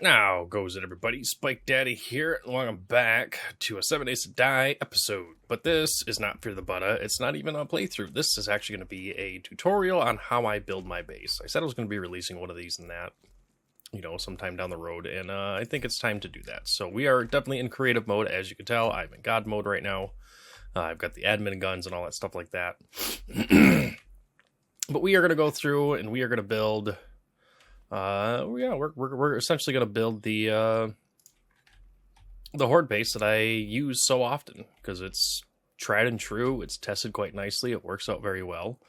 Now goes it, everybody. Spike Daddy here, and welcome back to a 7 Days to Die episode. But this is not FearThaButta. It's not even a playthrough. This is actually going to be a tutorial on how I build my base. I said I was going to be releasing one of these and that, sometime down the road, and I think it's time to do that. So we are definitely in creative mode, as you can tell. I'm in God mode right now. I've got the admin guns and all that stuff like that. But we are going to go through and we are going to build. We're essentially going to build the Horde base that I use so often because it's tried and true. It's tested quite nicely. It works out very well.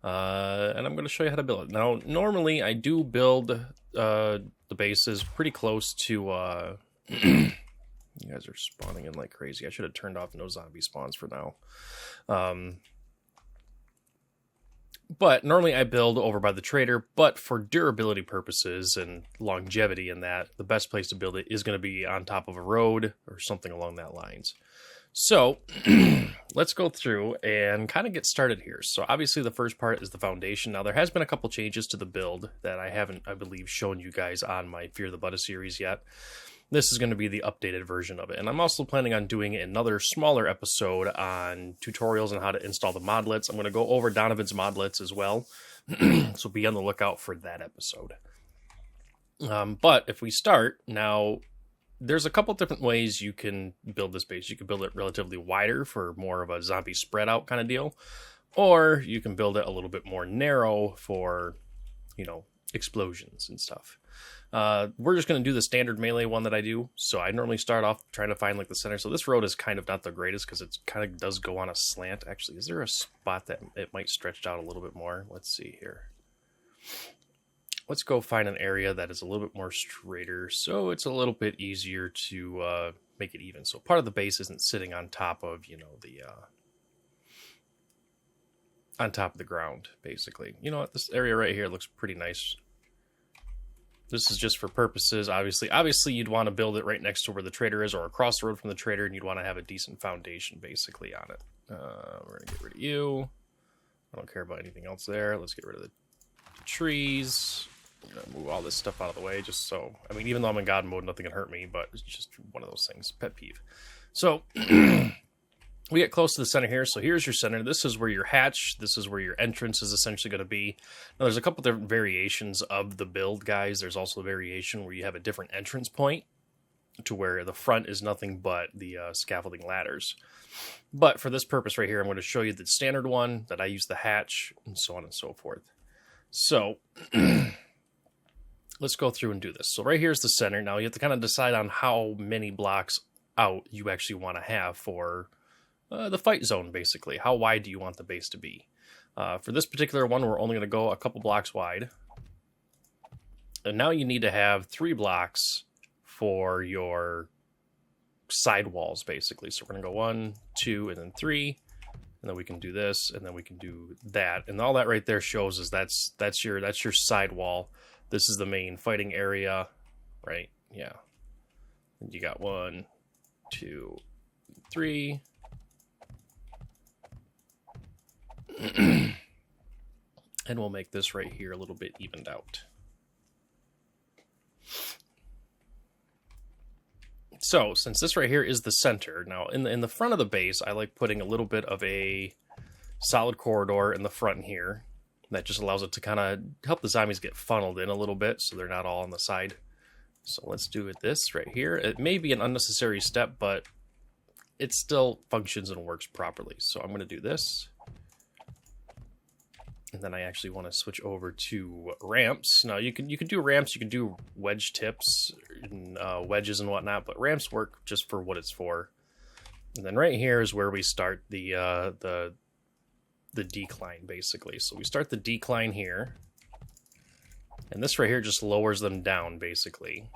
And I'm going to show you how to build it. Now, normally I do build the bases pretty close to. You guys are spawning in like crazy. I should have turned off no zombie spawns for now. But normally I build over by the trader, but for durability purposes and longevity in that, the best place to build it is going to be on top of a road or something along that lines. So let's go through and kind of get started here. So obviously the first part is the foundation. Now there has been a couple changes to the build that I haven't, I believe, shown you guys on my FearThaButta series yet. This is going to be the updated version of it. And I'm also planning on doing another smaller episode on tutorials on how to install the modlets. I'm going to go over Donovan's modlets as well. So be on the lookout for that episode. But if we start, now there's a couple different ways you can build this base. You can build it relatively wider for more of a zombie spread out kind of deal. Or you can build it a little bit more narrow for, explosions and stuff. We're just going to do the standard melee one that I do. So I normally start off trying to find like the center. So this road is kind of not the greatest because it kind of does go on a slant. Actually, is there a spot that it might stretch out a little bit more? Let's see here. Let's go find an area that is a little bit more straighter. So it's a little bit easier to make it even. So part of the base isn't sitting on top of, on top of the ground, basically. You know what? This area right here looks pretty nice. This is just for purposes, obviously you'd want to build it right next to where the trader is or across the road from the trader, and you'd want to have a decent foundation basically on it. We're going to get rid of you. I don't care about anything else there. Let's get rid of the trees. I'm going to move all this stuff out of the way just so, even though I'm in God mode, nothing can hurt me, but it's just one of those things, pet peeve. So we get close to the center here. So here's your center. This is where your hatch, this is where your entrance is essentially going to be. Now there's a couple different variations of the build, guys. There's also a variation where you have a different entrance point to where the front is nothing but the scaffolding ladders. But for this purpose right here, I'm going to show you the standard one that I use, the hatch, and so on and so forth. So let's go through and do this. So right here's the center. Now you have to kind of decide on how many blocks out you actually want to have for the fight zone, basically. How wide do you want the base to be? For this particular one, we're only going to go a couple blocks wide. And now you need to have 3 blocks for your side walls, basically. So we're going to go 1, 2, and then 3. And then we can do this, and then we can do that. And all that right there shows is that's your side wall. This is the main fighting area, right? Yeah. And you got 1, 2, 3. And we'll make this right here a little bit evened out. So since this right here is the center, now in the front of the base, I like putting a little bit of a solid corridor in the front here. That just allows it to kind of help the zombies get funneled in a little bit so they're not all on the side. So let's do it this right here. It may be an unnecessary step, but it still functions and works properly. So I'm going to do this. And then I actually want to switch over to ramps. Now you can do ramps, you can do wedge tips, and, wedges and whatnot, but ramps work just for what it's for. And then right here is where we start the decline, basically. So we start the decline here, and this right here just lowers them down, basically.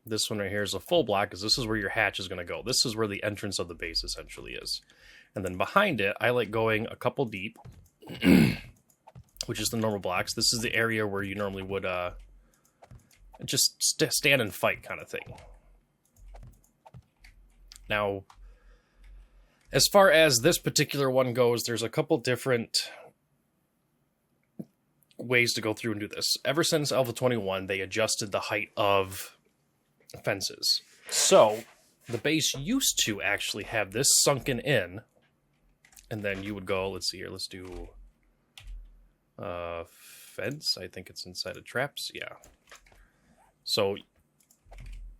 This one right here is a full block, because this is where your hatch is going to go. This is where the entrance of the base essentially is. And then behind it, I like going a couple deep. Which is the normal blocks. This is the area where you normally would just stand and fight kind of thing. Now, as far as this particular one goes, there's a couple different ways to go through and do this. Ever since Alpha 21, they adjusted the height of fences. So the base used to actually have this sunken in, and then you would go, let's see here, let's do fence. I think it's inside of traps. Yeah. So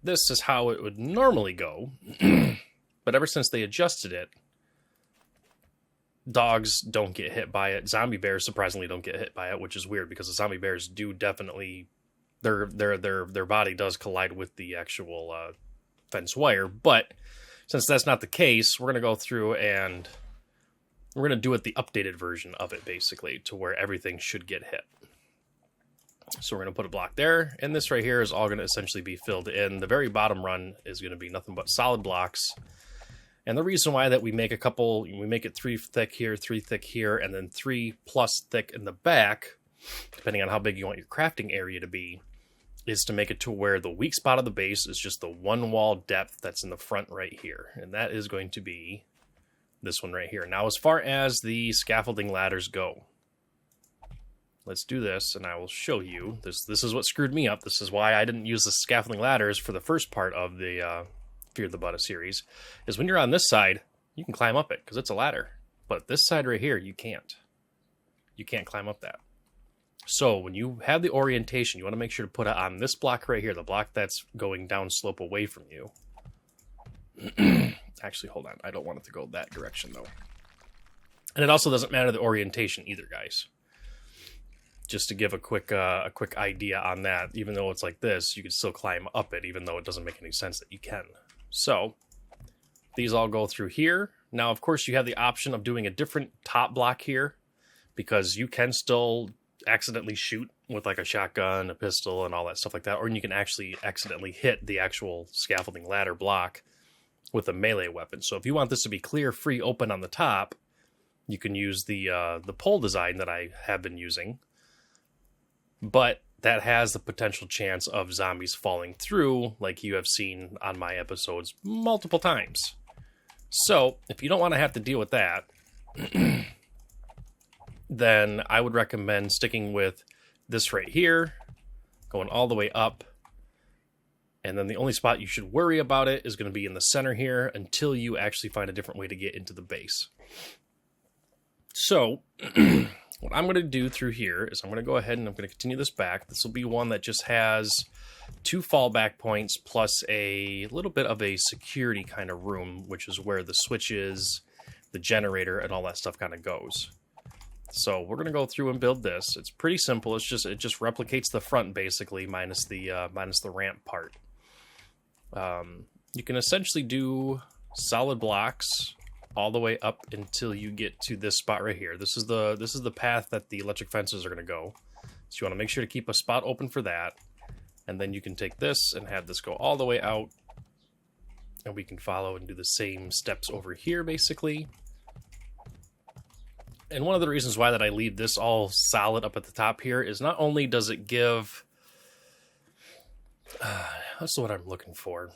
this is how it would normally go. But ever since they adjusted it, dogs don't get hit by it. Zombie bears surprisingly don't get hit by it, which is weird because the zombie bears do definitely their body does collide with the actual fence wire. But since that's not the case, we're going to go through and we're going to do it the updated version of it, basically, to where everything should get hit. So we're going to put a block there, and this right here is all going to essentially be filled in. The very bottom run is going to be nothing but solid blocks. And the reason why that we make it 3 thick here, 3 thick here, and then 3+ thick in the back, depending on how big you want your crafting area to be, is to make it to where the weak spot of the base is just the one wall depth that's in the front right here. And that is going to be this one right here. Now, as far as the scaffolding ladders go, let's do this, and I will show you. This is what screwed me up. This is why I didn't use the scaffolding ladders for the first part of the FearThaButta series, is when you're on this side, you can climb up it, because it's a ladder. But this side right here, you can't. You can't climb up that. So when you have the orientation, you want to make sure to put it on this block right here, the block that's going down slope away from you. Actually, hold on. I don't want it to go that direction, though. And it also doesn't matter the orientation either, guys. Just to give a quick idea on that, even though it's like this, you can still climb up it, even though it doesn't make any sense that you can. So these all go through here. Now, of course, you have the option of doing a different top block here, because you can still accidentally shoot with like a shotgun, a pistol, and all that stuff like that, or you can actually accidentally hit the actual scaffolding ladder block with a melee weapon. So if you want this to be clear, free, open on the top, you can use the pole design that I have been using. But that has the potential chance of zombies falling through, like you have seen on my episodes multiple times. So, if you don't want to have to deal with that, then I would recommend sticking with this right here, going all the way up. And then the only spot you should worry about it is going to be in the center here until you actually find a different way to get into the base. So, what I'm going to do through here is I'm going to go ahead and I'm going to continue this back. This will be one that just has 2 fallback points plus a little bit of a security kind of room, which is where the switches, the generator, and all that stuff kind of goes. So we're going to go through and build this. It's pretty simple. It just replicates the front basically, minus the ramp part. You can essentially do solid blocks all the way up until you get to this spot right here. This is the path that the electric fences are going to go. So you want to make sure to keep a spot open for that. And then you can take this and have this go all the way out. And we can follow and do the same steps over here, basically. And one of the reasons why that I leave this all solid up at the top here is not only does it give... that's what I'm looking for.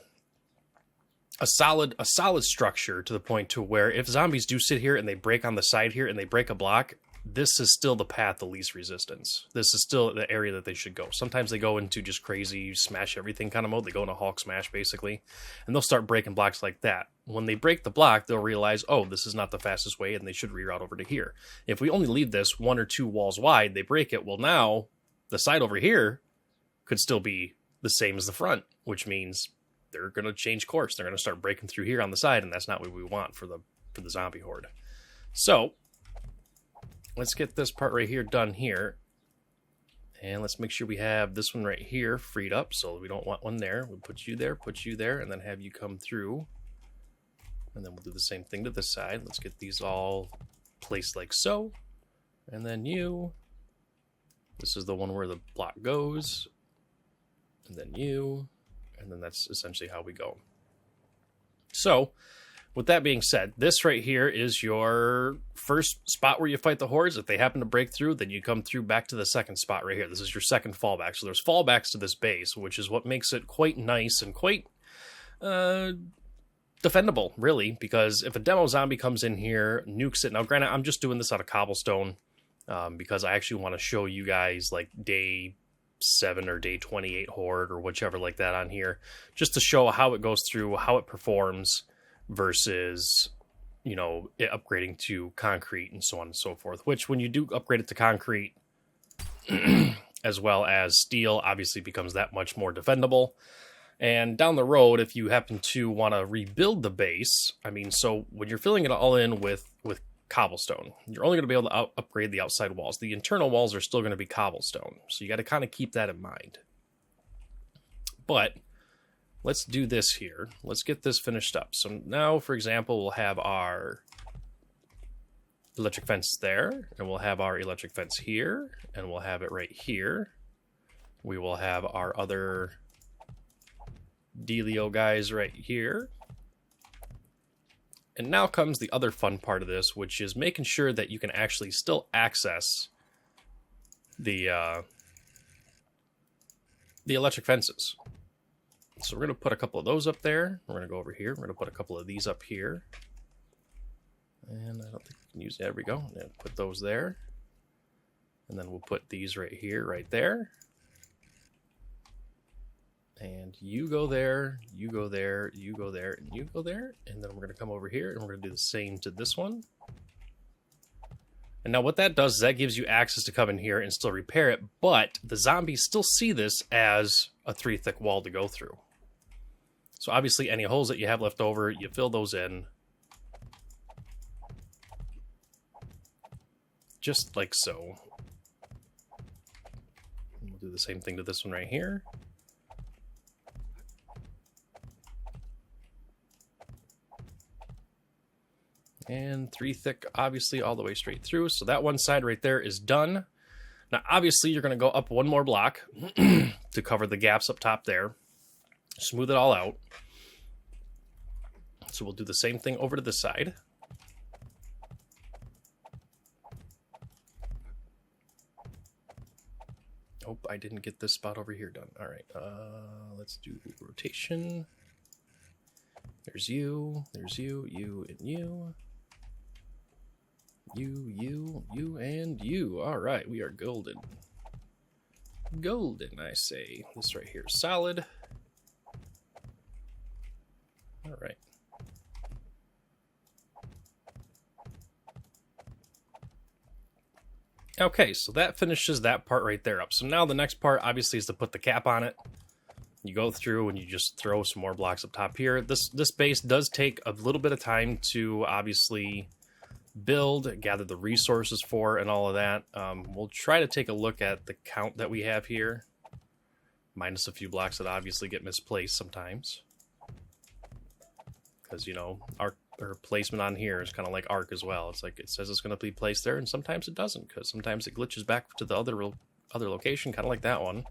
A solid structure to the point to where if zombies do sit here and they break on the side here and they break a block, this is still the path of least resistance. This is still the area that they should go. Sometimes they go into just crazy smash everything kind of mode. They go into Hulk smash basically, and they'll start breaking blocks like that. When they break the block, they'll realize, oh, this is not the fastest way, and they should reroute over to here. If we only leave this 1 or 2 walls wide, they break it. Well, now the side over here could still be the same as the front, which means they're going to change course. They're going to start breaking through here on the side, and that's not what we want for the zombie horde. So let's get this part right here done here. And let's make sure we have this one right here freed up, so we don't want one there. We'll put you there, and then have you come through. And then we'll do the same thing to this side. Let's get these all placed like so. And then you. This is the one where the block goes. And then you. And then that's essentially how we go. So, with that being said, this right here is your first spot where you fight the hordes. If they happen to break through, then you come through back to the second spot right here. This is your second fallback. So there's fallbacks to this base, which is what makes it quite nice and quite defendable, really. Because if a demo zombie comes in here, nukes it. Now, granted, I'm just doing this out of cobblestone because I actually want to show you guys like day 7 or day 28 Horde or whichever like that on here, just to show how it goes through, how it performs versus, you know, it upgrading to concrete and so on and so forth, which when you do upgrade it to concrete as well as steel, obviously becomes that much more defendable. And down the road, if you happen to want to rebuild the base, I mean, so when you're filling it all in with cobblestone, you're only going to be able to upgrade the outside walls. The internal walls are still going to be cobblestone, so you got to kind of keep that in mind. But let's do this here. Let's get this finished up. So now, for example, we'll have our electric fence there, and we'll have our electric fence here, and we'll have it right here. We will have our other dealio guys right here. And now comes the other fun part of this, which is making sure that you can actually still access the electric fences. So we're going to put a couple of those up there. We're going to go over here. We're going to put a couple of these up here. And I don't think we can use, there we go. Yeah, put those there. And then we'll put these right here, right there. And you go there, you go there, you go there, and you go there. And then we're going to come over here and we're going to do the same to this one. And now what that does is that gives you access to come in here and still repair it, but the zombies still see this as a 3 thick wall to go through. So obviously any holes that you have left over, you fill those in. Just like so. We'll do the same thing to this one right here. And 3 thick, obviously, all the way straight through. So that one side right there is done. Now, obviously, you're going to go up one more block to cover the gaps up top there. Smooth it all out. So we'll do the same thing over to this side. Oh, I didn't get this spot over here done. All right, let's do rotation. There's you, you, and you. You, and you. All right, we are golden. Golden, I say. This right here is solid. All right. Okay, so that finishes that part right there up. So now the next part, obviously, is to put the cap on it. You go through and you just throw some more blocks up top here. This base does take a little bit of time to obviously build, gather the resources for, and all of that. We'll try to take a look at the count that we have here, minus a few blocks that obviously get misplaced sometimes. Because, you know, our placement on here is kind of like Arc as well. It's like it says it's going to be placed there, and sometimes it doesn't, because sometimes it glitches back to the other location, kind of like that one.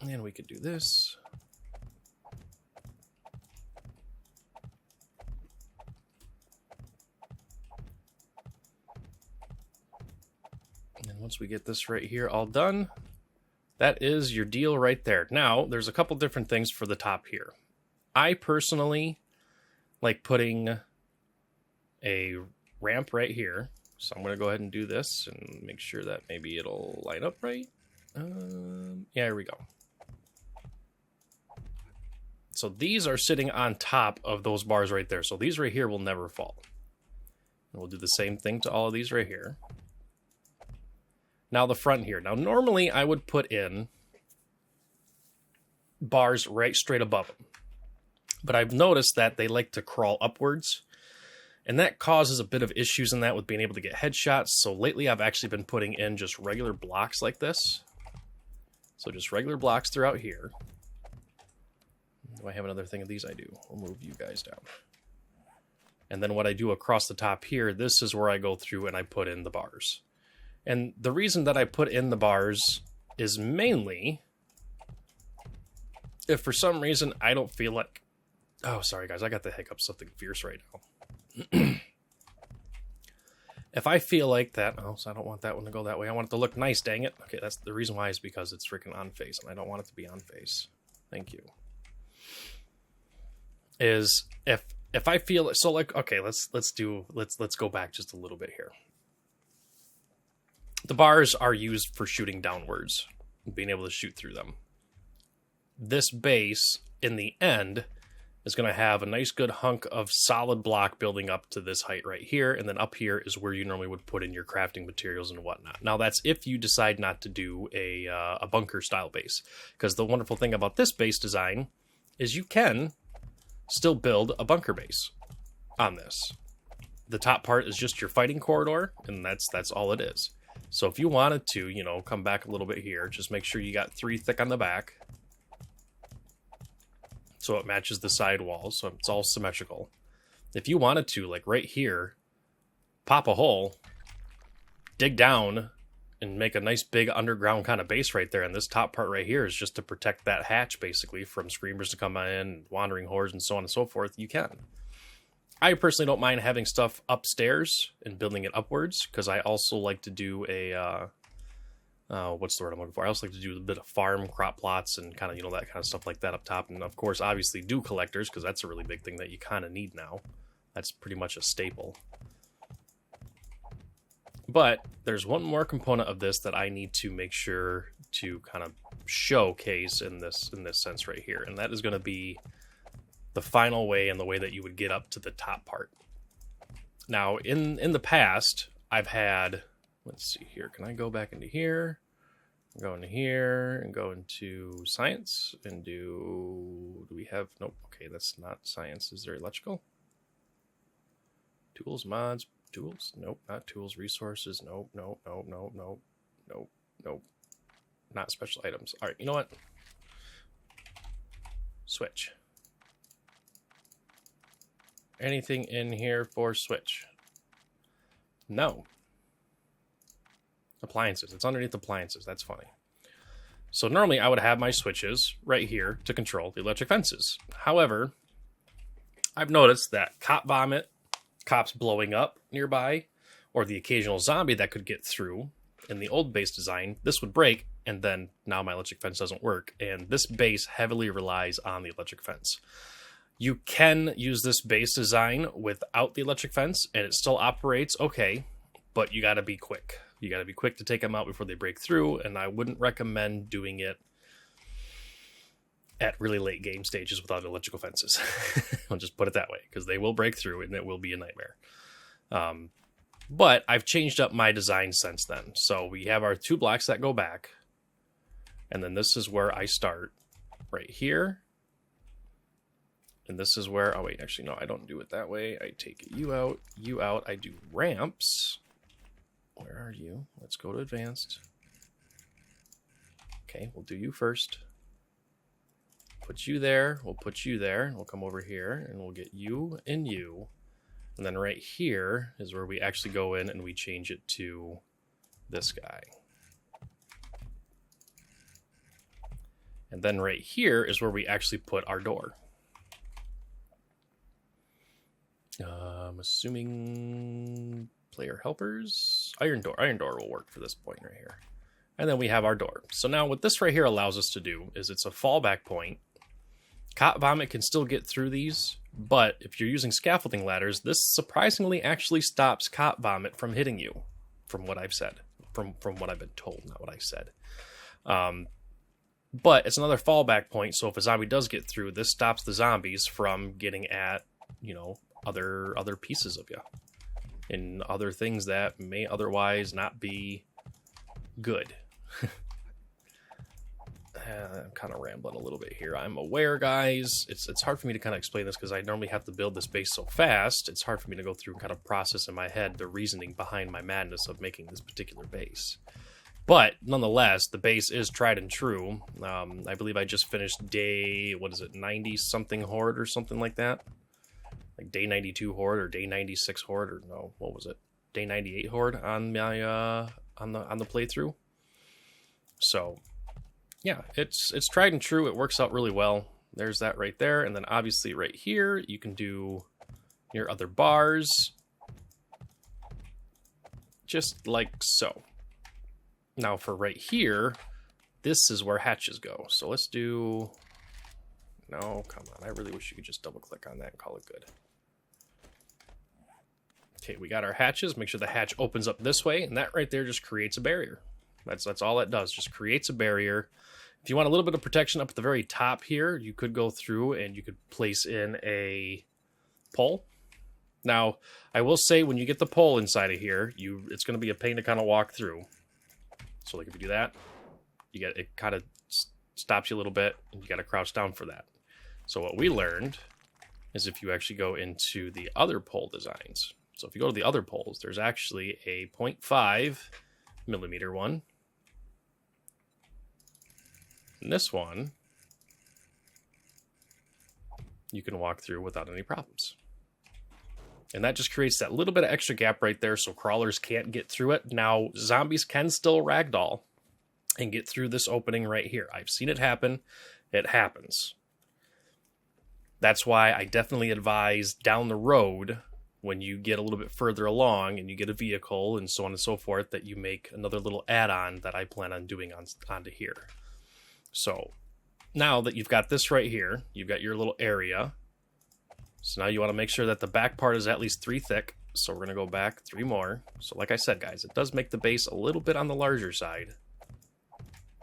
And we could do this. And once we get this right here all done, that is your deal right there. Now, there's a couple different things for the top here. I personally like putting a ramp right here. So I'm going to go ahead and do this and make sure that maybe it'll line up right. Yeah, here we go. So these are sitting on top of those bars right there. So these right here will never fall. And we'll do the same thing to all of these right here. Now the front here. Now normally I would put in bars right straight above them. But I've noticed that they like to crawl upwards. And that causes a bit of issues in that with being able to get headshots. So lately I've actually been putting in just regular blocks like this. So just regular blocks throughout here. Do I have another thing of these? I do. I'll move you guys down. And then what I do across the top here, this is where I go through and I put in the bars. And the reason that I put in the bars is mainly if for some reason I don't feel like... Oh, sorry guys, I got the hiccups, something fierce right now. If I feel like that... Oh, so I don't want that one to go that way. I want it to look nice, dang it. Okay, that's the reason why is because it's freaking on face, and I don't want it to be on face. Thank you. Is if I feel... So like, okay, let's go back just a little bit here. The bars are used for shooting downwards, being able to shoot through them. This base, in the end, is going to have a nice good hunk of solid block building up to this height right here, and then up here is where you normally would put in your crafting materials and whatnot. Now that's if you decide not to do a bunker style base, because the wonderful thing about this base design is you can still build a bunker base on this. The top part is just your fighting corridor, and that's all it is. So if you wanted to, you know, come back a little bit here, just make sure you got 3 thick on the back, so it matches the side walls, so it's all symmetrical. If you wanted to, like right here, pop a hole, dig down, and make a nice big underground kind of base right there, and this top part right here is just to protect that hatch, basically, from screamers to come in, wandering hordes, and so on and so forth, you can. I personally don't mind having stuff upstairs and building it upwards, because I also like to do a... what's the word I'm looking for? I also like to do a bit of farm, crop plots, and kind of, you know, that kind of stuff like that up top. And of course, obviously, dew collectors, because that's a really big thing that you kind of need now. That's pretty much a staple. But there's one more component of this that I need to make sure to kind of showcase in this sense right here, and that is going to be the final way and the way that you would get up to the top part. Now, in the past, I've had... Let's see here. Can I go back into here? Go into here and go into science and do we have... Nope. Okay, that's not science. Is there electrical? Tools, mods, tools? Nope, not tools. Resources? Nope, nope, nope, nope, nope, nope, nope. Not special items. All right, you know what? Switch. Anything in here for switch? No. Appliances. It's underneath appliances. That's funny. So normally I would have my switches right here to control the electric fences. However, I've noticed that cop vomit, cops blowing up nearby, or the occasional zombie that could get through in the old base design, this would break, and then now my electric fence doesn't work. And this base heavily relies on the electric fence. You can use this base design without the electric fence, and it still operates okay, but you got to be quick. You got to be quick to take them out before they break through, and I wouldn't recommend doing it at really late game stages without electrical fences. I'll just put it that way, because they will break through, and it will be a nightmare. But I've changed up my design since then. So we have our 2 blocks that go back, and then this is where I start, right here. And this is where, oh wait, actually no, I don't do it that way. I take you out, I do ramps. Where are you? Let's go to advanced. Okay, we'll do you first. Put you there, we'll put you there, and we'll come over here, and we'll get you and you. And then right here is where we actually go in and we change it to this guy. And then right here is where we actually put our door. I'm assuming player helpers. Iron door will work for this point right here. And then we have our door. So now what this right here allows us to do is it's a fallback point. Cop vomit can still get through these, but if you're using scaffolding ladders, this surprisingly actually stops cop vomit from hitting you, from what I've said, from what I've been told, not what I said. But it's another fallback point, so if a zombie does get through, this stops the zombies from getting at, you know, other pieces of you and other things that may otherwise not be good. I'm kind of rambling a little bit here. I'm aware, guys. It's hard for me to kind of explain this because I normally have to build this base so fast. It's hard for me to go through and kind of process in my head the reasoning behind my madness of making this particular base. But nonetheless, the base is tried and true. I believe I just finished day, 90-something Horde or something like that? Like day 92 Horde or day 96 Horde, or no, what was it? Day 98 Horde on my on the playthrough. So yeah, it's tried and true. It works out really well. There's that right there, and then obviously right here you can do your other bars, just like so. Now for right here, this is where hatches go. So let's do... No, come on. I really wish you could just double click on that and call it good. Okay, we got our hatches. Make sure the hatch opens up this way, and that right there just creates a barrier. That's all it does, just creates a barrier. If you want a little bit of protection up at the very top here, you could go through and you could place in a pole. Now, I will say when you get the pole inside of here, it's going to be a pain to kind of walk through. So like if you do that, it kind of stops you a little bit, and you got to crouch down for that. So what we learned is if you actually go into the other pole designs. So if you go to the other poles, there's actually a 0.5 millimeter one. And this one, you can walk through without any problems. And that just creates that little bit of extra gap right there so crawlers can't get through it. Now, zombies can still ragdoll and get through this opening right here. I've seen it happen. It happens. That's why I definitely advise down the road, when you get a little bit further along and you get a vehicle and so on and so forth, that you make another little add-on that I plan on doing onto here. So now that you've got this right here, you've got your little area. So now you want to make sure that the back part is at least 3 thick. So we're going to go back 3 more. So like I said, guys, it does make the base a little bit on the larger side,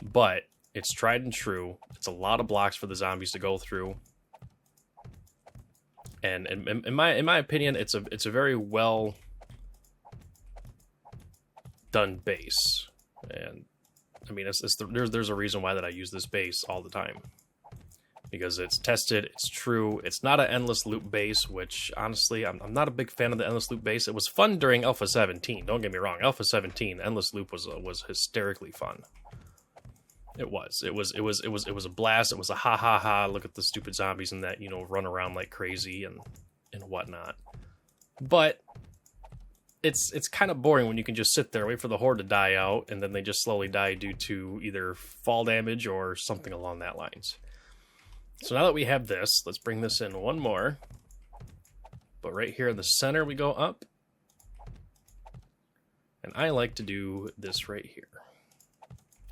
but it's tried and true. It's a lot of blocks for the zombies to go through. And in my opinion, it's a very well done base. And I mean, there's a reason why that I use this base all the time. Because it's tested, it's true. It's not an endless loop base, which honestly, I'm not a big fan of the endless loop base. It was fun during Alpha 17. Don't get me wrong. Alpha 17, endless loop was hysterically fun. It was a blast. It was a ha ha ha. Look at the stupid zombies and that, run around like crazy and whatnot. But it's kind of boring when you can just sit there, wait for the horde to die out, and then they just slowly die due to either fall damage or something along that lines. So now that we have this, let's bring this in one more. But right here in the center, we go up. And I like to do this right here.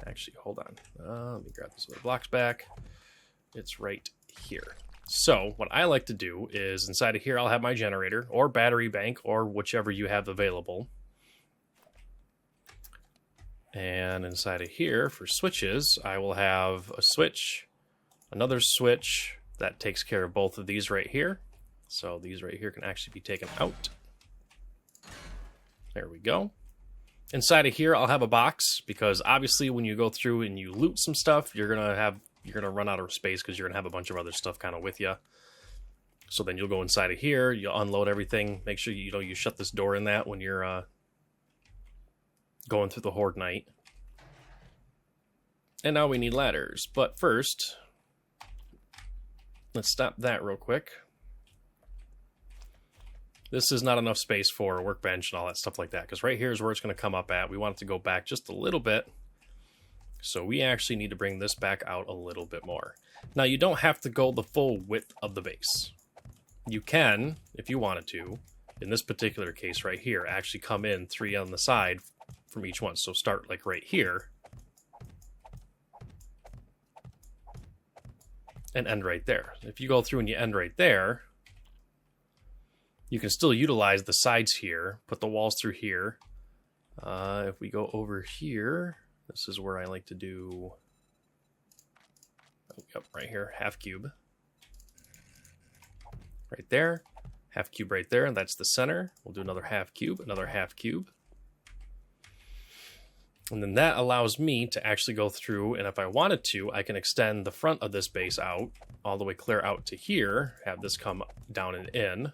Actually, hold on. Let me grab this other blocks back. It's right here. So what I like to do is inside of here, I'll have my generator or battery bank or whichever you have available. And inside of here for switches, I will have a switch, another switch that takes care of both of these right here. So these right here can actually be taken out. There we go. Inside of here, I'll have a box because obviously when you go through and you loot some stuff, you're gonna run out of space because you're gonna have a bunch of other stuff kind of with you. So then you'll go inside of here, you'll unload everything. Make sure you shut this door in that when you're going through the Horde night. And now we need ladders, but first, let's stop that real quick. This is not enough space for a workbench and all that stuff like that, because right here is where it's going to come up at. We want it to go back just a little bit. So we actually need to bring this back out a little bit more. Now, you don't have to go the full width of the base. You can, if you wanted to, in this particular case right here, actually come in 3 on the side from each one. So start like right here and end right there. If you go through and you end right there, you can still utilize the sides here, put the walls through here. If we go over here, this is where I like to do, yep, right here, half cube. Right there, half cube right there, and that's the center. We'll do another half cube, another half cube. And then that allows me to actually go through, and if I wanted to, I can extend the front of this base out, all the way clear out to here, have this come down and in,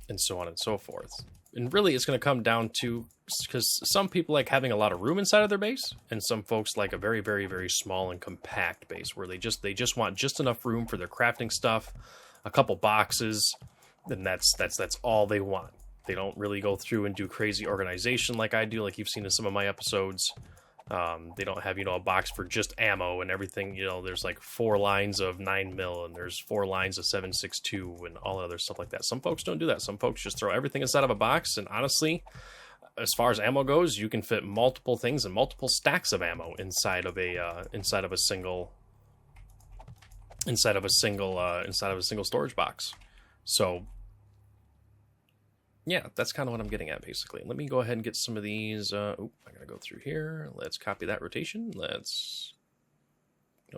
and so on and so forth. And really it's going to come down to, because some people like having a lot of room inside of their base, and some folks like a very, very, very small and compact base where they just want just enough room for their crafting stuff, a couple boxes, and that's all they want. They don't really go through and do crazy organization like I do, like you've seen in some of my episodes. They don't have, a box for just ammo and everything. There's like 4 lines of 9mm and there's 4 lines of 7.62 and all other stuff like that. Some folks don't do that. Some folks just throw everything inside of a box. And honestly, as far as ammo goes, you can fit multiple things and multiple stacks of ammo inside of a single storage box. So yeah, that's kind of what I'm getting at, basically. Let me go ahead and get some of these. I gotta go through here. Let's copy that rotation. Let's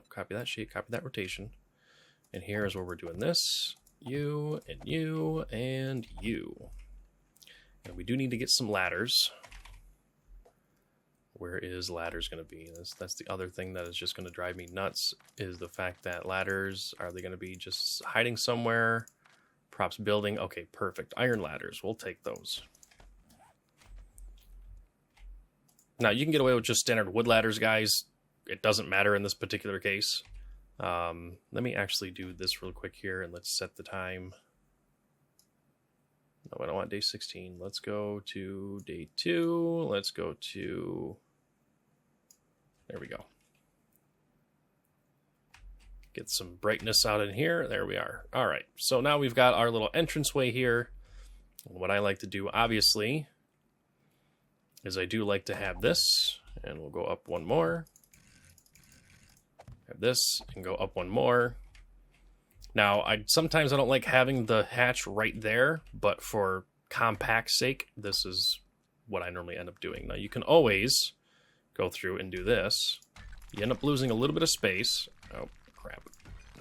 copy that shape, copy that rotation. And here's where we're doing this. You, and you, and you. And we do need to get some ladders. Where is ladders going to be? That's the other thing that is just going to drive me nuts, is the fact that ladders, are they going to be just hiding somewhere? Props building. Okay, perfect. Iron ladders. We'll take those. Now, you can get away with just standard wood ladders, guys. It doesn't matter in this particular case. Let me actually do this real quick here, and let's set the time. No, I don't want day 16. Let's go to day 2. Let's go to... There we go. Get some brightness out in here. There we are. All right. So now we've got our little entranceway here. What I like to do, obviously, is I do like to have this. And we'll go up one more. Have this and go up one more. Now, sometimes I don't like having the hatch right there, but for compact's sake, this is what I normally end up doing. Now, you can always go through and do this. You end up losing a little bit of space. Oh, crap.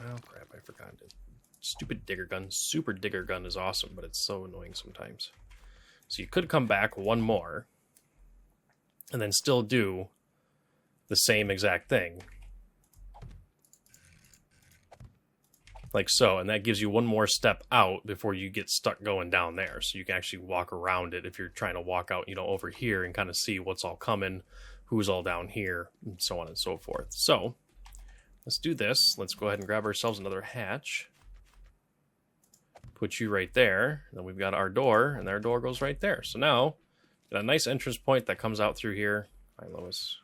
Oh, crap, I forgot it. Stupid digger gun. Super digger gun is awesome, but it's so annoying sometimes. So you could come back one more and then still do the same exact thing. Like so, and that gives you one more step out before you get stuck going down there. So you can actually walk around it if you're trying to walk out, over here and kind of see what's all coming, who's all down here, and so on and so forth. So let's do this. Let's go ahead and grab ourselves another hatch. Put you right there. And then we've got our door, and our door goes right there. So now, got a nice entrance point that comes out through here. Hi, Lois.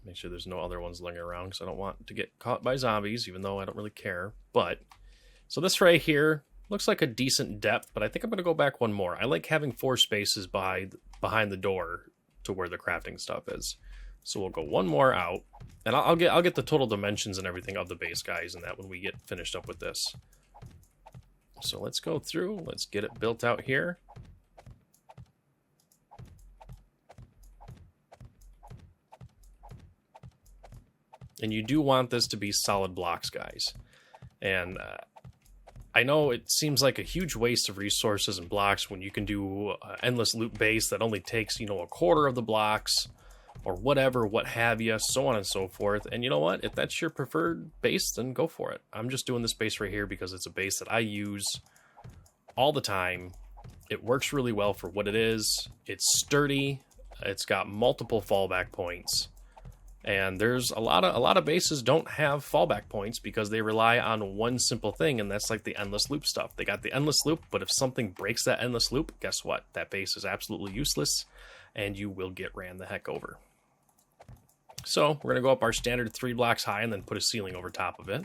Make sure there's no other ones lingering around because I don't want to get caught by zombies, even though I don't really care. But, so this right here looks like a decent depth, but I think I'm going to go back one more. I like having 4 spaces behind the door to where the crafting stuff is. So we'll go one more out, and I'll get the total dimensions and everything of the base, guys, and that when we get finished up with this. So let's go through. Let's get it built out here. And you do want this to be solid blocks, guys. And I know it seems like a huge waste of resources and blocks when you can do endless loop base that only takes, a quarter of the blocks or whatever, what have you, so on and so forth. And you know what? If that's your preferred base, then go for it. I'm just doing this base right here because it's a base that I use all the time. It works really well for what it is. It's sturdy. It's got multiple fallback points. And there's a lot of bases don't have fallback points because they rely on one simple thing, and that's like the endless loop stuff. They got the endless loop, but if something breaks that endless loop, guess what? That base is absolutely useless, and you will get ran the heck over. So we're going to go up our standard 3 blocks high and then put a ceiling over top of it.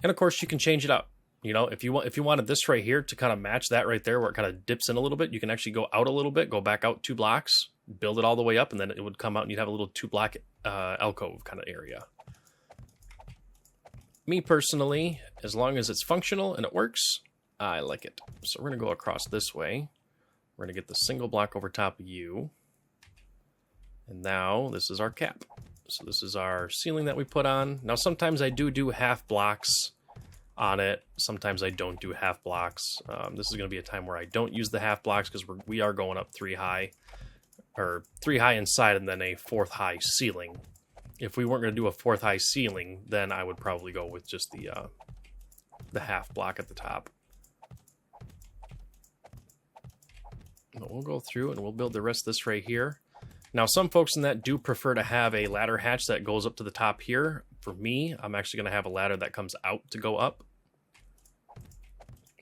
And of course, you can change it up. If you wanted this right here to kind of match that right there where it kind of dips in a little bit, you can actually go out a little bit, go back out 2 blocks, build it all the way up, and then it would come out and you'd have a little 2-block alcove kind of area. Me personally, as long as it's functional and it works, I like it. So we're going to go across this way. We're going to get the single block over top of you. And now this is our cap. So this is our ceiling that we put on. Now sometimes I do half blocks on it. Sometimes I don't do half blocks. This is going to be a time where I don't use the half blocks because we are going up 3 high, or 3 high inside and then a 4th high ceiling. If we weren't going to do a 4th high ceiling, then I would probably go with just the half block at the top. But we'll go through and we'll build the rest of this right here. Now, some folks in that do prefer to have a ladder hatch that goes up to the top here. For me, I'm actually going to have a ladder that comes out to go up.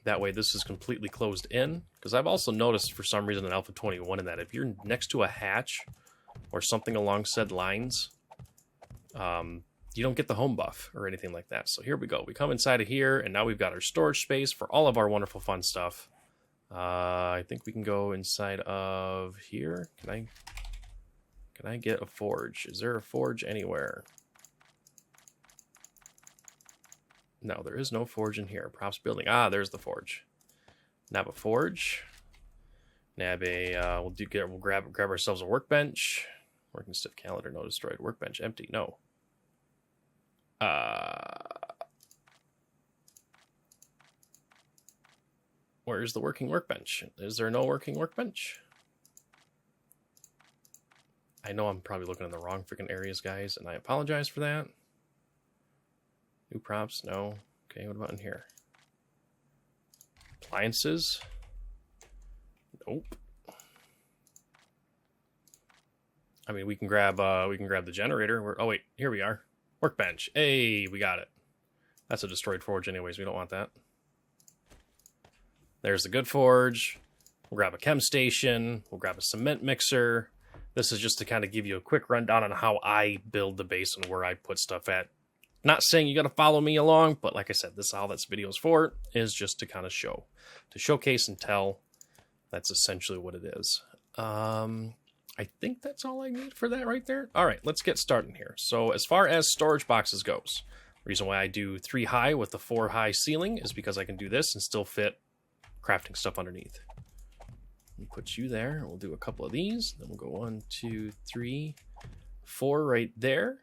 That way this is completely closed in. Because I've also noticed for some reason in Alpha 21 in that if you're next to a hatch or something along said lines, you don't get the home buff or anything like that. So here we go. We come inside of here and now we've got our storage space for all of our wonderful fun stuff. I think we can go inside of here. Can Can I get a forge? Is there a forge anywhere? No, there is no forge in here. Props building. Ah, there's the forge. Nab a forge. Nab a. We'll grab ourselves a workbench. Working stiff calendar. No destroyed. Workbench empty. No. Where's the working workbench? Is there no working workbench? I know I'm probably looking in the wrong freaking areas, guys, and I apologize for that. New props? No. Okay, what about in here? Appliances? Nope. I mean, we can grab the generator. Oh wait, here we are. Workbench. Hey, we got it. That's a destroyed forge anyways. We don't want that. There's the good forge. We'll grab a chem station. We'll grab a cement mixer. This is just to kind of give you a quick rundown on how I build the base and where I put stuff at. Not saying you got to follow me along, but like I said, this is all this video is for, is just to kind of show. To showcase and tell. That's essentially what it is. I think that's all I need for that right there. All right, let's get started here. So as far as storage boxes goes, the reason why I do 3 high with the 4 high ceiling is because I can do this and still fit crafting stuff underneath. We'll put you there. We'll do a couple of these. Then we'll go 1, 2, 3, 4 right there.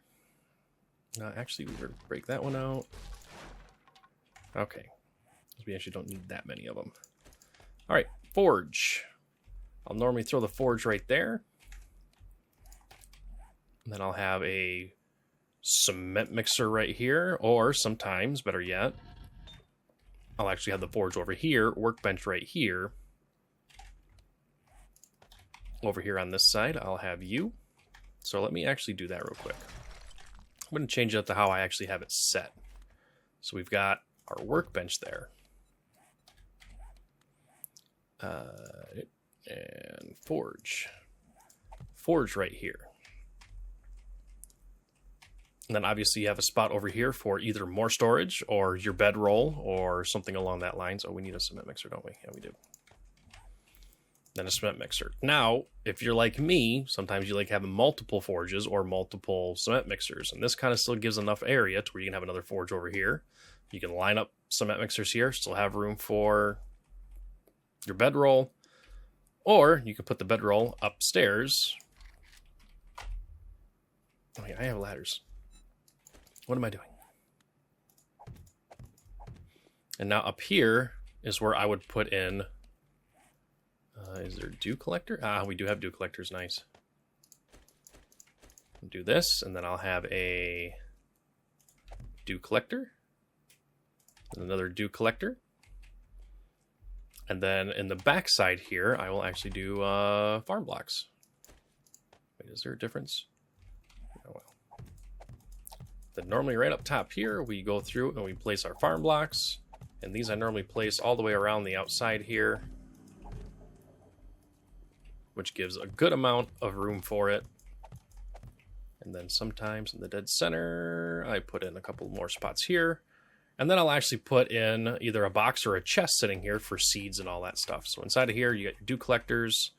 Actually, we'll break that one out. Okay. We actually don't need that many of them. All right, forge. I'll normally throw the forge right there. And then I'll have a cement mixer right here, or sometimes, better yet, I'll actually have the forge over here, workbench right here. Over here on this side, I'll have you. So let me actually do that real quick. I'm going to change it to how I actually have it set. So we've got our workbench there. And forge. Forge right here. And then obviously you have a spot over here for either more storage or your bedroll or something along that lines. Oh, we need a cement mixer, don't we? Yeah, we do. Then a cement mixer. Now, if you're like me, sometimes you like having multiple forges or multiple cement mixers. And this kind of still gives enough area to where you can have another forge over here. You can line up cement mixers here, still have room for your bedroll. Or you can put the bedroll upstairs. Oh, yeah, I have ladders. What am I doing? And now up here is where I would put in... is there dew collector? Ah, we do have dew collectors. Nice. Do this, and then I'll have a dew collector. And another dew collector. And then in the back side here, I will actually do farm blocks. Wait, is there a difference? Oh, well. Then normally right up top here, we go through and we place our farm blocks. And these I normally place all the way around the outside here, which gives a good amount of room for it. And then sometimes in the dead center, I put in a couple more spots here. And then I'll actually put in either a box or a chest sitting here for seeds and all that stuff. So inside of here, you got your dew collectors.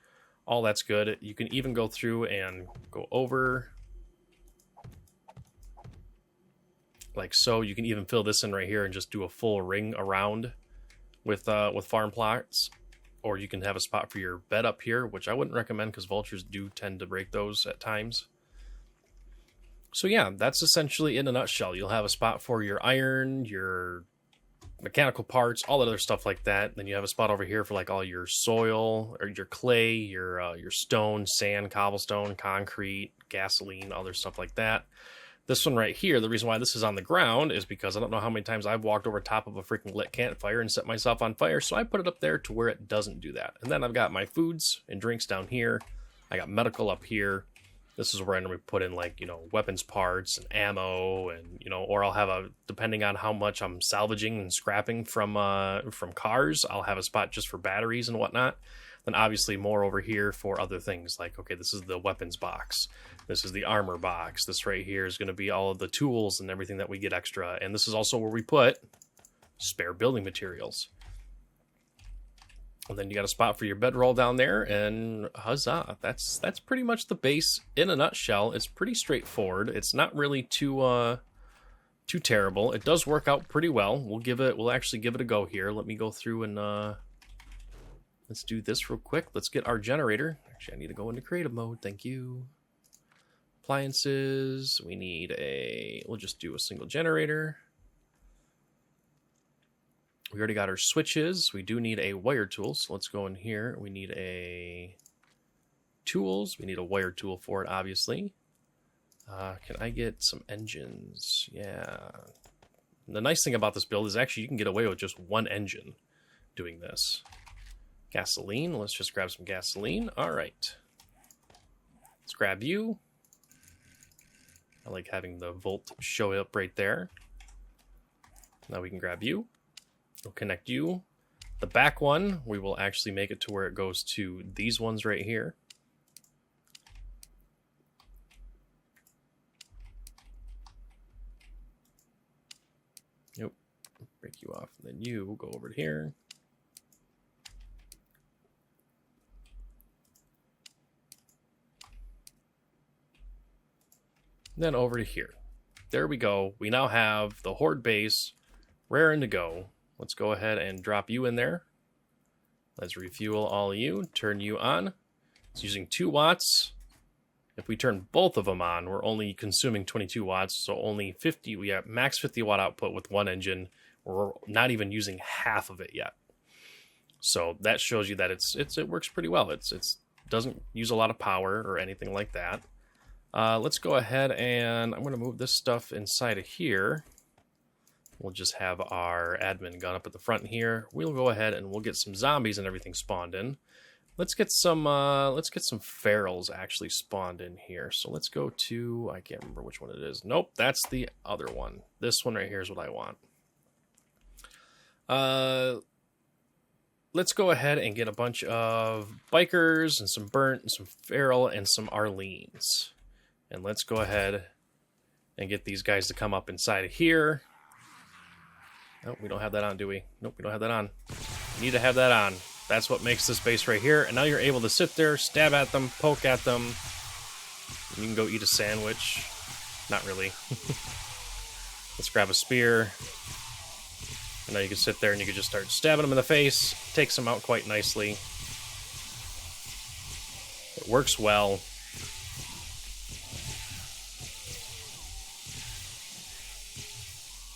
All that's good. You can even go through and go over like so. You can even fill this in right here and just do a full ring around with farm plots. Or you can have a spot for your bed up here, which I wouldn't recommend because vultures do tend to break those at times. So yeah, that's essentially in a nutshell. You'll have a spot for your iron, your mechanical parts, all that other stuff like that. Then you have a spot over here for like all your soil or your clay, your stone, sand, cobblestone, concrete, gasoline, other stuff like that. This one right here, the reason why this is on the ground is because I don't know how many times I've walked over top of a freaking lit campfire and set myself on fire, so I put it up there to where it doesn't do that. And then I've got my foods and drinks down here. I got medical up here. This is where I normally put in, like, you know, weapons parts and ammo, and, you know, or I'll have a, depending on how much I'm salvaging and scrapping from cars, I'll have a spot just for batteries and whatnot. Then obviously more over here for other things, like, okay, this is the weapons box. This is the armor box. This right here is going to be all of the tools and everything that we get extra. And this is also where we put spare building materials. And then you got a spot for your bedroll down there, and huzzah. That's pretty much the base in a nutshell. It's pretty straightforward. It's not really too terrible. It does work out pretty well. We'll actually give it a go here. Let me go through and let's do this real quick. Let's get our generator. Actually, I need to go into creative mode. Thank you. Appliances. We'll just do a single generator. We already got our switches. We do need a wire tool, so let's go in here. We need a tools. We need a wire tool for it, obviously. Can I get some engines? Yeah. The nice thing about this build is actually you can get away with just one engine doing this. Gasoline. Let's just grab some gasoline. All right. Let's grab you. I like having the volt show up right there. Now we can grab you. We'll connect you. The back one, we will actually make it to where it goes to these ones right here. Nope. Break you off. And then you go over to here. Then over to here. There we go. We now have the Horde base raring to go. Let's go ahead and drop you in there. Let's refuel all of you. Turn you on. It's using 2 watts. If we turn both of them on, we're only consuming 22 watts, so only 50. We have max 50 watt output with one engine. We're not even using half of it yet. So that shows you that it works pretty well. It doesn't use a lot of power or anything like that. Let's go ahead and I'm going to move this stuff inside of here. We'll just have our admin gun up at the front here. We'll go ahead and we'll get some zombies and everything spawned in. Let's get some ferals actually spawned in here. So let's go to, I can't remember which one it is. Nope, that's the other one. This one right here is what I want. Let's go ahead and get a bunch of bikers and some burnt and some feral and some Arlenes. And let's go ahead and get these guys to come up inside of here. Nope, we don't have that on, do we? Nope, we don't have that on. We need to have that on. That's what makes this base right here. And now you're able to sit there, stab at them, poke at them. You can go eat a sandwich. Not really. Let's grab a spear. And now you can sit there and you can just start stabbing them in the face. Takes them out quite nicely. It works well.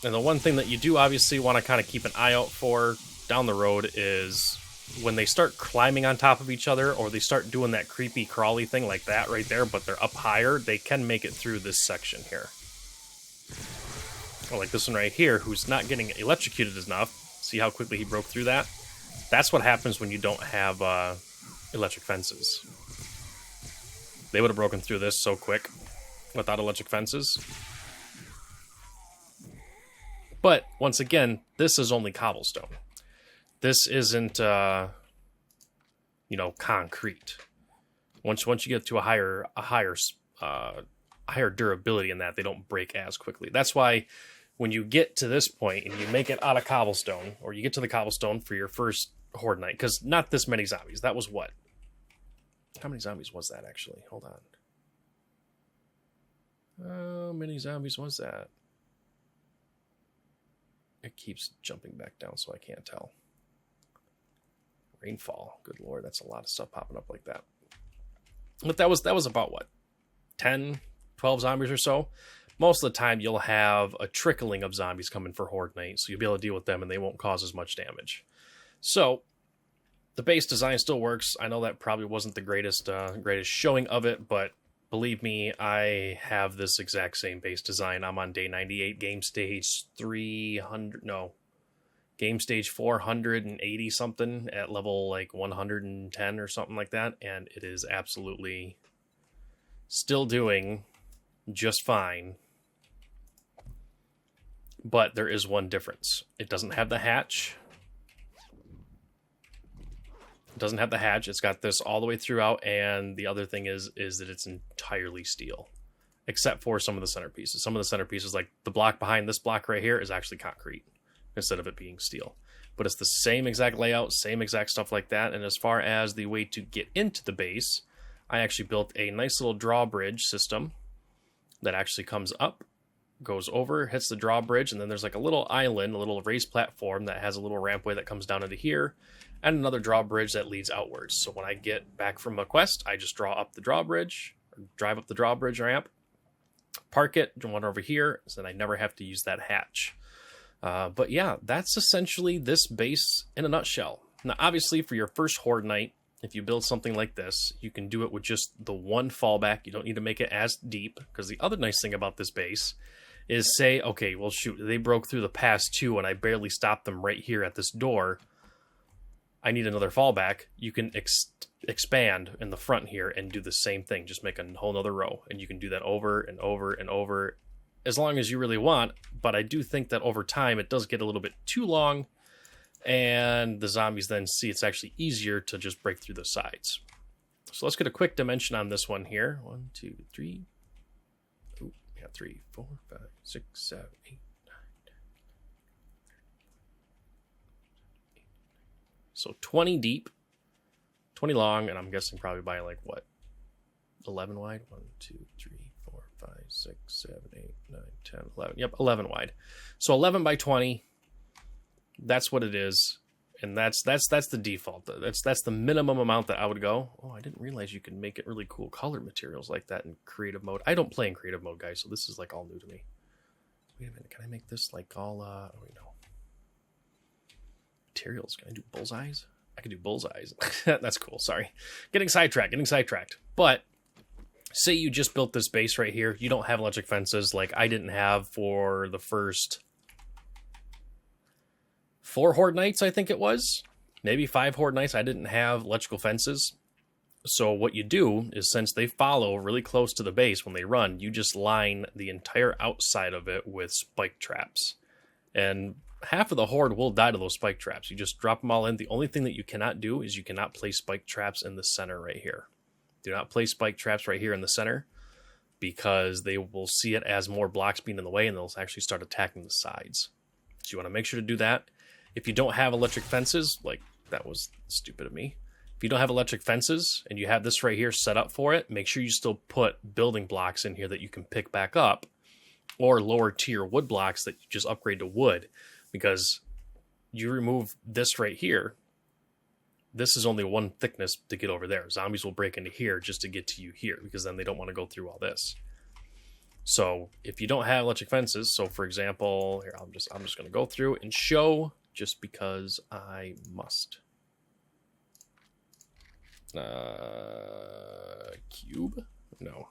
And the one thing that you do obviously want to kind of keep an eye out for down the road is when they start climbing on top of each other or they start doing that creepy crawly thing like that right there, but they're up higher, they can make it through this section here. Or like this one right here, who's not getting electrocuted enough. See how quickly he broke through that? That's what happens when you don't have electric fences. They would have broken through this so quick without electric fences. But, once again, this is only cobblestone. This isn't, concrete. Once you get to a higher durability in that, they don't break as quickly. That's why when you get to this point and you make it out of cobblestone, or you get to the cobblestone for your first Horde night, because not this many zombies. That was what? How many zombies was that, actually? Hold on. How many zombies was that? It keeps jumping back down, so I can't tell. Rainfall. Good lord, that's a lot of stuff popping up like that. But that was about, what? 10, 12 zombies or so? Most of the time, you'll have a trickling of zombies coming for Horde night, so you'll be able to deal with them, and they won't cause as much damage. So, the base design still works. I know that probably wasn't the greatest showing of it, but believe me, I have this exact same base design. I'm on day 98, game stage 300, no, game stage 480 something at level like 110 or something like that. And it is absolutely still doing just fine. But there is one difference. It doesn't have the hatch. Doesn't have the hatch. It's got this all the way throughout, and the other thing is that it's entirely steel, except for some of the centerpieces. Some of the centerpieces, like the block behind this block right here, is actually concrete instead of it being steel. But it's the same exact layout, same exact stuff like that. And as far as the way to get into the base, I actually built a nice little drawbridge system that actually comes up, goes over, hits the drawbridge, and then there's like a little island, a little raised platform that has a little rampway that comes down into here, and another drawbridge that leads outwards. So when I get back from a quest, I just draw up the drawbridge, or drive up the drawbridge ramp, park it, run over here, so then I never have to use that hatch. But yeah, that's essentially this base in a nutshell. Now, obviously, for your first Horde night, if you build something like this, you can do it with just the one fallback. You don't need to make it as deep, because the other nice thing about this base is, say, okay, well, shoot, they broke through the past two, and I barely stopped them right here at this door. I need another fallback. You can expand in the front here and do the same thing. Just make a whole nother row, and you can do that over and over and over, as long as you really want. But I do think that over time it does get a little bit too long, and the zombies then see it's actually easier to just break through the sides. So let's get a quick dimension on this one here. 1, 2, 3. Ooh, yeah, 3, 4, 5, 6, 7, 8, 9, 10. So 20 deep, 20 long, and I'm guessing probably by like what? 11 wide? 1, 2, 3, 4, 5, 6, 7, 8, 9, 10, 11. Yep, 11 wide. So 11 by 20. That's what it is, and that's the default. That's the minimum amount that I would go. Oh, I didn't realize you can make it really cool colored materials like that in creative mode. I don't play in creative mode, guys, so this is like all new to me. Wait a minute, can I make this like all oh wait, no. Materials, can I do bullseyes? I can do bullseyes. That's cool, sorry. Getting sidetracked. But say you just built this base right here. You don't have electric fences like I didn't have for the first 4 Horde nights, I think it was. Maybe 5 Horde nights, I didn't have electrical fences. So what you do is, since they follow really close to the base when they run, you just line the entire outside of it with spike traps. And half of the Horde will die to those spike traps. You just drop them all in. The only thing that you cannot do is you cannot place spike traps in the center right here. Do not place spike traps right here in the center, because they will see it as more blocks being in the way, and they'll actually start attacking the sides. So you want to make sure to do that. If you don't have electric fences, like that was stupid of me. If you don't have electric fences and you have this right here set up for it, make sure you still put building blocks in here that you can pick back up, or lower tier wood blocks that you just upgrade to wood, because you remove this right here. This is only one thickness to get over there. Zombies will break into here just to get to you here, because then they don't want to go through all this. So if you don't have electric fences, so for example, here I'm just going to go through and show, just because I must. Cube? No.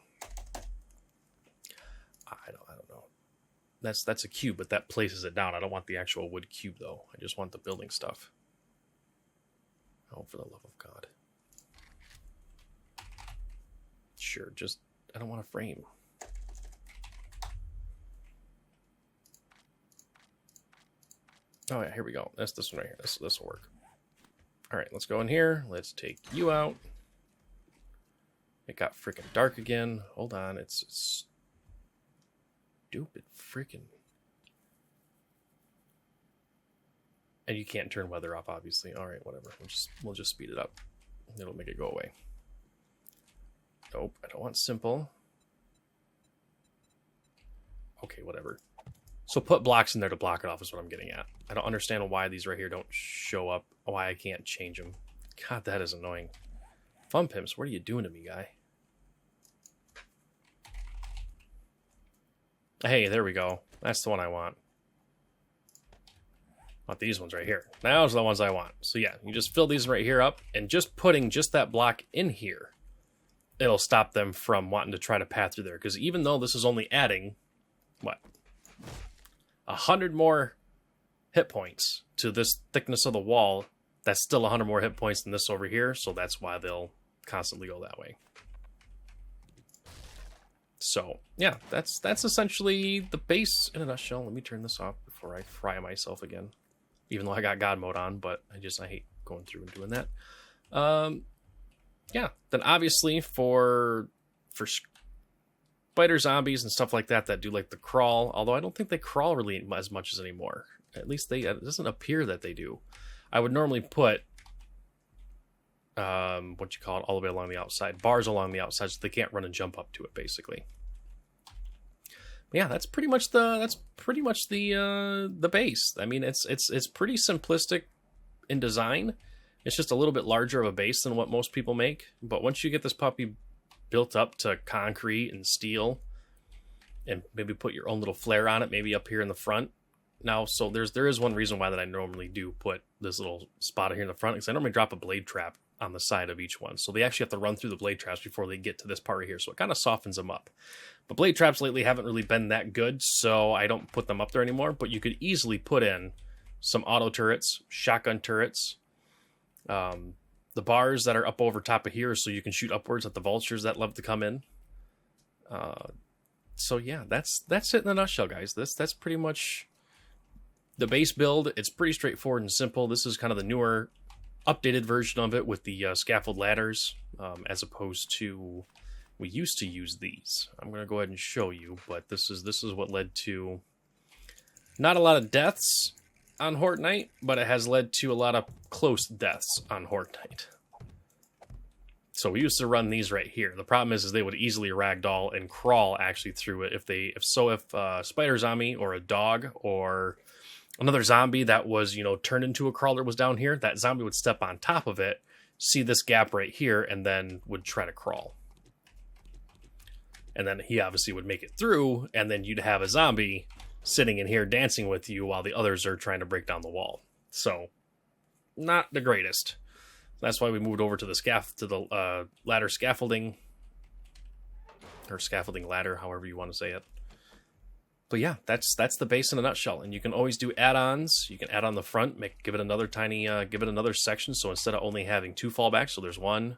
I don't know. That's a cube, but that places it down. I don't want the actual wood cube though. I just want the building stuff. Oh, for the love of God. Sure, just I don't want a frame. Oh yeah, here we go. That's this one right here. This will work. All right, let's go in here. Let's take you out. It got freaking dark again. Hold on, it's stupid freaking. And you can't turn weather off, obviously. All right, whatever. We'll just speed it up. It'll make it go away. Nope, I don't want simple. Okay, whatever. So put blocks in there to block it off is what I'm getting at. I don't understand why these right here don't show up. Why I can't change them. God, that is annoying. Fun Pimps, what are you doing to me, guy? Hey, there we go. That's the one I want. I want these ones right here. Those are the ones I want. So yeah, you just fill these right here up, and just putting just that block in here, it'll stop them from wanting to try to path through there. Because even though this is only adding, what? 100 more hit points to this thickness of the wall, that's still 100 more hit points than this over here, so that's why they'll constantly go that way. So yeah, that's essentially the base in a nutshell. Let me turn this off before I fry myself again, even though I got God mode on, but I hate going through and doing that. Yeah, then obviously for spider zombies and stuff like that do like the crawl, although I don't think they crawl really as much as anymore. At least it doesn't appear that they do. I would normally put what you call it, all the way along the outside, bars along the outside, so they can't run and jump up to it, basically. But yeah, that's pretty much the base. I mean, it's pretty simplistic in design. It's just a little bit larger of a base than what most people make. But once you get this puppy built up to concrete and steel, and maybe put your own little flare on it, maybe up here in the front. Now, so there is one reason why that I normally do put this little spot here in the front, because I normally drop a blade trap on the side of each one. So they actually have to run through the blade traps before they get to this part right here. So it kind of softens them up. But blade traps lately haven't really been that good, so I don't put them up there anymore. But you could easily put in some auto turrets, shotgun turrets, the bars that are up over top of here, so you can shoot upwards at the vultures that love to come in. So yeah, that's it in a nutshell, guys. That's pretty much the base build. It's pretty straightforward and simple. This is kind of the newer, updated version of it with the scaffold ladders, as opposed to we used to use these. I'm going to go ahead and show you, but this is what led to not a lot of deaths on Horde Night, but it has led to a lot of close deaths on Horde Night. So we used to run these right here. The problem is they would easily ragdoll and crawl actually through it if a spider zombie or a dog or another zombie that was, turned into a crawler was down here, that zombie would step on top of it, see this gap right here, and then would try to crawl. And then he obviously would make it through, and then you'd have a zombie sitting in here dancing with you while the others are trying to break down the wall. So, not the greatest. That's why we moved over to the ladder scaffolding, or scaffolding ladder, however you want to say it. But yeah, that's the base in a nutshell. And you can always do add-ons. You can add on the front, give it another section. So instead of only having two fallbacks, so there's one.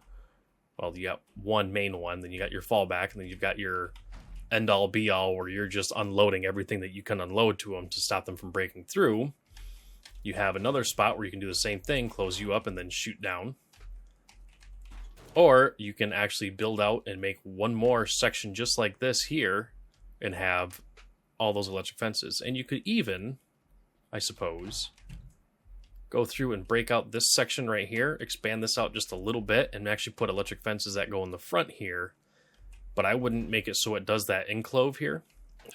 Well, you got one main one, then you got your fallback, and then you've got your end-all be-all where you're just unloading everything that you can unload to them to stop them from breaking through. You have another spot where you can do the same thing, close you up, and then shoot down. Or you can actually build out and make one more section just like this here and have all those electric fences. And you could even, I suppose, go through and break out this section right here, expand this out just a little bit, and actually put electric fences that go in the front here. But I wouldn't make it so it does that enclove here.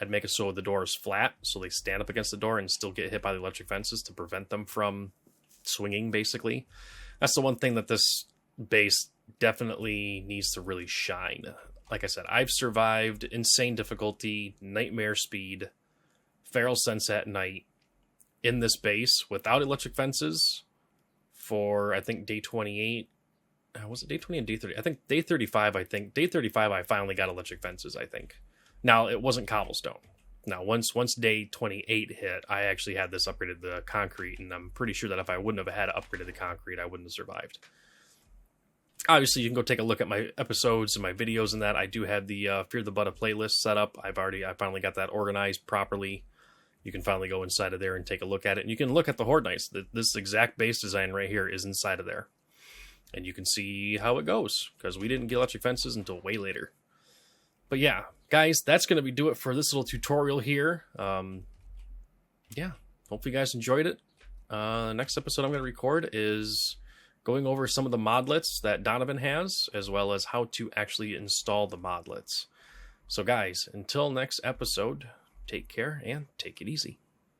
I'd make it so the door is flat, so they stand up against the door and still get hit by the electric fences to prevent them from swinging, basically. That's the one thing that this base definitely needs to really shine. Like I said, I've survived insane difficulty, nightmare speed, feral sense at night in this base without electric fences for, I think, day 28. Was it day 20 and day 30? I think day 35, Day 35, I finally got electric fences, I think. Now, it wasn't cobblestone. Now, once day 28 hit, I actually had this upgraded to concrete, and I'm pretty sure that if I wouldn't have had upgraded to concrete, I wouldn't have survived. Obviously, you can go take a look at my episodes and my videos and that. I do have the FearThaButta playlist set up. I finally got that organized properly. You can finally go inside of there and take a look at it. And you can look at the Horde Nights. This exact base design right here is inside of there. And you can see how it goes, because we didn't get electric fences until way later. But yeah, guys, that's going to do it for this little tutorial here. Yeah, hopefully you guys enjoyed it. Next episode I'm going to record is going over some of the modlets that Donovan has, as well as how to actually install the modlets. So guys, until next episode, take care and take it easy.